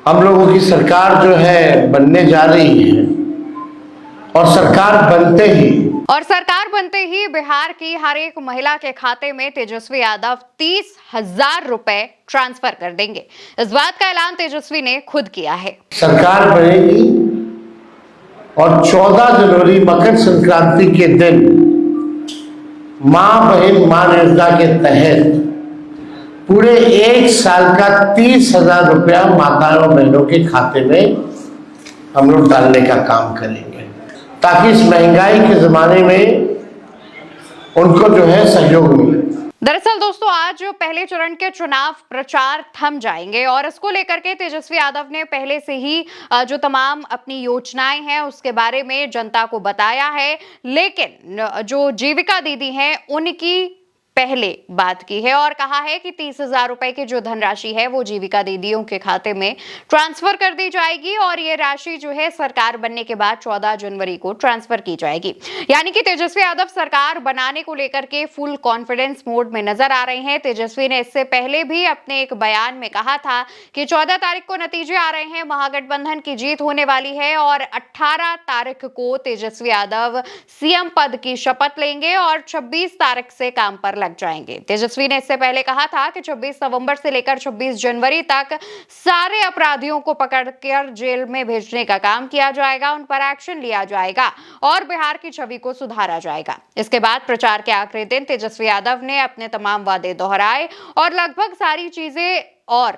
हम लोगों की सरकार जो है बनने जा रही है और सरकार बनते ही बिहार की हर एक महिला के खाते में तेजस्वी यादव 30,000 रुपए ट्रांसफर कर देंगे। इस बात का ऐलान तेजस्वी ने खुद किया है। सरकार बनेगी और 14 जनवरी मकर संक्रांति के दिन मां बहन मान योजना के तहत पूरे एक साल का 30,000 रुपया माताओं बहनों के खाते में हम लोग डालने का काम करेंगे, ताकि इस महंगाई के जमाने में उनको जो है सहयोग मिले। दरअसल दोस्तों, आज पहले चरण के चुनाव प्रचार थम जाएंगे और इसको लेकर के तेजस्वी यादव ने पहले से ही जो तमाम अपनी योजनाएं हैं उसके बारे में जनता को बताया है। लेकिन जो जीविका दीदी हैं उनकी पहले बात की है और कहा है कि 30,000 रुपए की जो धनराशि है वो जीविका दीदियों के खाते में ट्रांसफर कर दी जाएगी और ये राशि जो है सरकार बनने के बाद 14 जनवरी को ट्रांसफर की जाएगी। यानी कि तेजस्वी यादव सरकार बनाने को लेकर के फुल कॉन्फिडेंस मोड में नजर आ रहे हैं। तेजस्वी ने इससे पहले भी अपने एक बयान में कहा था कि 14 तारीख को नतीजे आ रहे हैं, महागठबंधन की जीत होने वाली है और 18 तारीख को तेजस्वी यादव सीएम पद की शपथ लेंगे और 26 तारीख से काम पर लग जाएंगे। तेजस्वी ने इससे पहले कहा था कि 26 नवंबर से लेकर 26 जनवरी तक सारे अपराधियों को पकड़कर जेल में भेजने का काम किया जाएगा, उन पर एक्शन लिया जाएगा और बिहार की छवि को सुधारा जाएगा। इसके बाद प्रचार के आखिरी दिन तेजस्वी यादव ने अपने तमाम वादे दोहराए और लगभग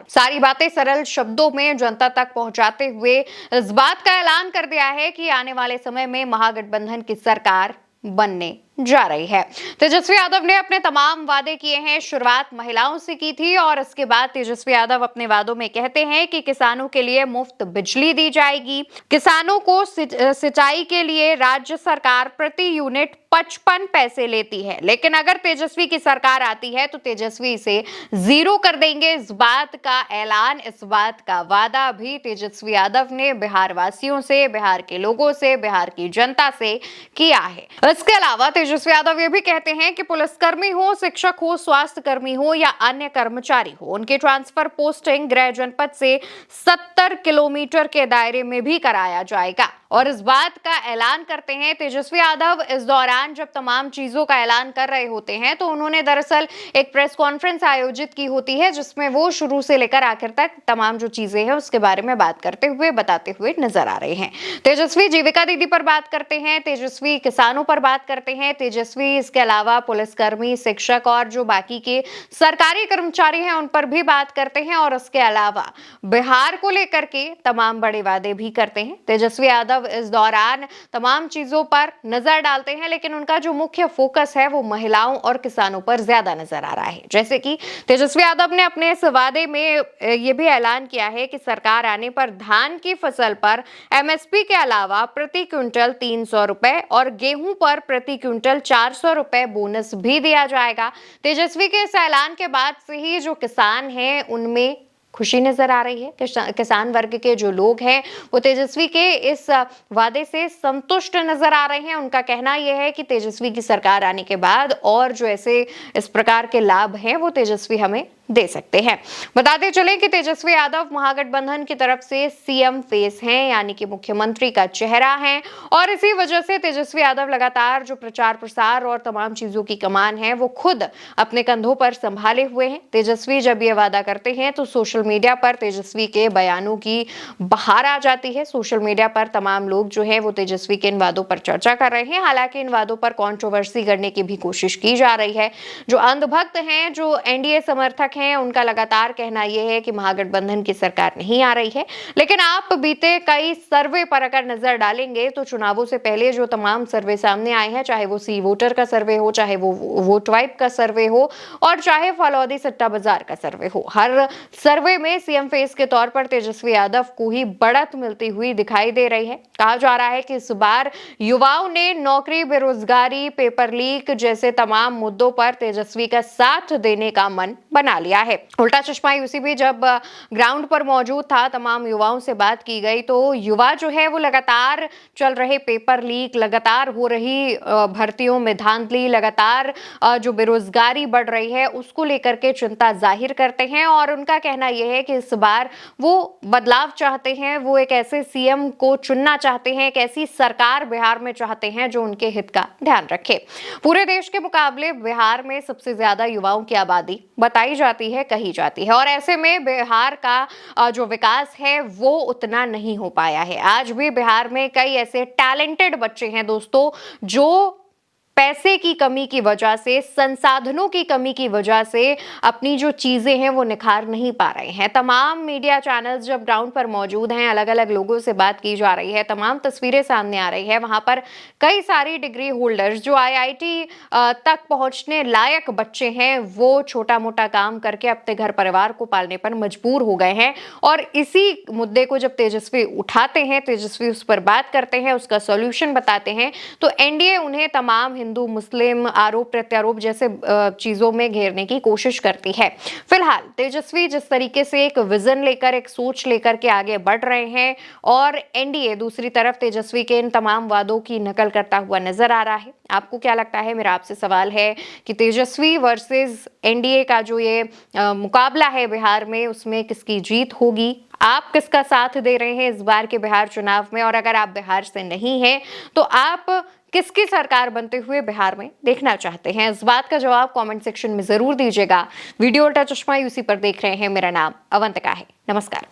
सारी बातें सरल शब्दों में जनता तक पहुंचाते हुए इस बात का ऐलान कर दिया है कि आने वाले समय में महागठबंधन की सरकार बनने जा रही है। तेजस्वी यादव ने अपने तमाम वादे किए हैं, शुरुआत महिलाओं से की थी और इसके बाद तेजस्वी यादव अपने वादों में कहते हैं कि किसानों के लिए मुफ्त बिजली दी जाएगी, किसानों को सिंचाई के लिए राज्य सरकार प्रति यूनिट 55 पैसे लेती है, लेकिन अगर तेजस्वी की सरकार आती है तो तेजस्वी इसे 0 कर देंगे। इस बात का ऐलान, इस बात का वादा भी तेजस्वी यादव ने बिहार वासियों से, बिहार के लोगों से, बिहार की जनता से किया है। इसके अलावा तेजस्वी यादव ये भी कहते हैं कि पुलिसकर्मी हो, शिक्षक हो, स्वास्थ्य कर्मी हो या अन्य कर्मचारी हो, उनकी ट्रांसफर पोस्टिंग गृह जनपद से 70 किलोमीटर के दायरे में भी कराया जाएगा और इस बात का ऐलान करते हैं तेजस्वी यादव। इस दौरान जब तमाम चीजों का ऐलान कर रहे होते हैं तो उन्होंने दरअसल एक प्रेस कॉन्फ्रेंस आयोजित की होती है जिसमें वो शुरू से लेकर आखिर तक तमाम जो चीजें हैं उसके बारे में बात करते हुए, बताते हुए नजर आ रहे हैं। तेजस्वी जीविका दीदी पर बात करते हैं, तेजस्वी किसानों पर बात करते हैं, तेजस्वी इसके अलावा पुलिसकर्मी, शिक्षक और जो बाकी के सरकारी कर्मचारी हैं उन पर भी बात करते हैं और इसके अलावा बिहार को लेकर के तमाम बड़े वादे भी करते हैं। तेजस्वी यादव इस दौरान तमाम चीजों पर नजर डालते हैं, लेकिन उनका जो मुख्य फोकस है वो महिलाओं और किसानों पर ज्यादा नजर आ रहा है। जैसे कि तेजस्वी यादव ने अपने इस वादे में यह भी ऐलान किया है कि सरकार आने पर धान की फसल पर एमएसपी के अलावा प्रति क्विंटल 300 रुपए और गेहूं पर प्रति क्विंटल 400 रुपए बोनस भी दिया जाएगा। तेजस्वी के इस ऐलान के बाद से ही जो किसान हैं उनमें खुशी नजर आ रही है। किसान वर्ग के जो लोग हैं वो तेजस्वी के इस वादे से संतुष्ट नजर आ रहे हैं। उनका कहना यह है कि तेजस्वी की सरकार आने के बाद और जो ऐसे इस प्रकार के लाभ हैं वो तेजस्वी हमें दे सकते हैं। बताते चले कि तेजस्वी यादव महागठबंधन की तरफ से सीएम फेस हैं, यानी कि मुख्यमंत्री का चेहरा हैं और इसी वजह से तेजस्वी यादव लगातार जो प्रचार प्रसार और तमाम चीजों की कमान है वो खुद अपने कंधों पर संभाले हुए हैं। तेजस्वी जब ये वादा करते हैं तो सोशल मीडिया पर तेजस्वी के बयानों की बहार आ जाती है। सोशल मीडिया पर तमाम लोग जो है वो तेजस्वी के इन वादों पर चर्चा कर रहे हैं। हालांकि इन वादों पर कंट्रोवर्सी करने की भी कोशिश की जा रही है। जो अंधभक्त हैं, जो एनडीए समर्थक हैं, उनका लगातार कहना यह है कि महागठबंधन की सरकार नहीं आ रही है। लेकिन आप बीते कई सर्वे पर अगर नजर डालेंगे तो चुनावों से पहले जो तमाम सर्वे सामने आए हैं, चाहे वो सी वोटर का सर्वे हो, चाहे वो वोट वाइब का सर्वे हो और चाहे फलौदी सट्टा बाजार का सर्वे हो, हर सर्वे में सीएम फेस के तौर पर तेजस्वी यादव को ही बढ़त मिलती हुई दिखाई दे रही है। कहा जा रहा है कि इस बार युवाओं ने नौकरी, बेरोजगारी, पेपर लीक जैसे तमाम मुद्दों पर तेजस्वी का साथ देने का मन बना लिया लिया है। उल्टा चश्मा यूसी भी जब ग्राउंड पर मौजूद था, तमाम युवाओं से बात की गई तो युवा जो है वो लगातार चल रहे पेपर लीक, लगातार हो रही भर्तियों में धांधली, लगातार जो बेरोजगारी बढ़ रही है उसको लेकर के चिंता जाहिर करते हैं और उनका कहना यह है कि इस बार वो बदलाव चाहते हैं, वो एक ऐसे सीएम को चुनना चाहते हैं, एक ऐसी सरकार बिहार में चाहते हैं जो उनके हित का ध्यान रखे। पूरे देश के मुकाबले बिहार में सबसे ज्यादा युवाओं की आबादी बताई जाती है, कही जाती है और ऐसे में बिहार का जो विकास है वो उतना नहीं हो पाया है। आज भी बिहार में कई ऐसे टैलेंटेड बच्चे हैं दोस्तों जो पैसे की कमी की वजह से, संसाधनों की कमी की वजह से अपनी जो चीजें हैं वो निखार नहीं पा रहे हैं। तमाम मीडिया चैनल्स जब ग्राउंड पर मौजूद हैं, अलग अलग लोगों से बात की जा रही है, तमाम तस्वीरें सामने आ रही है, वहां पर कई सारी डिग्री होल्डर्स जो आईआईटी तक पहुंचने लायक बच्चे हैं वो छोटा मोटा काम करके अपने घर परिवार को पालने पर मजबूर हो गए हैं और इसी मुद्दे को जब तेजस्वी उठाते हैं, तेजस्वी उस पर बात करते हैं, उसका सॉल्यूशन बताते हैं तो एनडीए उन्हें तमाम हिंदू मुस्लिम आरोप प्रत्यारोप जैसे चीजों में घेरने की कोशिश करती है। फिलहाल तेजस्वी जिस तरीके से एक विजन लेकर, एक सोच लेकर के आगे बढ़ रहे हैं और एनडीए दूसरी तरफ तेजस्वी के इन तमाम वादों की नकल करता हुआ नजर आ रहा है। आपको क्या लगता है? मेरा आपसे सवाल है कि तेजस्वी वर्सेस एनडीए का जो ये मुकाबला है बिहार में, उसमें किसकी जीत होगी? आप किसका साथ दे रहे हैं इस बार के बिहार चुनाव में? और अगर आप बिहार से नहीं हैं तो आप किसकी सरकार बनते हुए बिहार में देखना चाहते हैं? इस बात का जवाब कमेंट सेक्शन में जरूर दीजिएगा। वीडियो उल्टा चश्मा यूसी पर देख रहे हैं। मेरा नाम अवंतिका है। नमस्कार।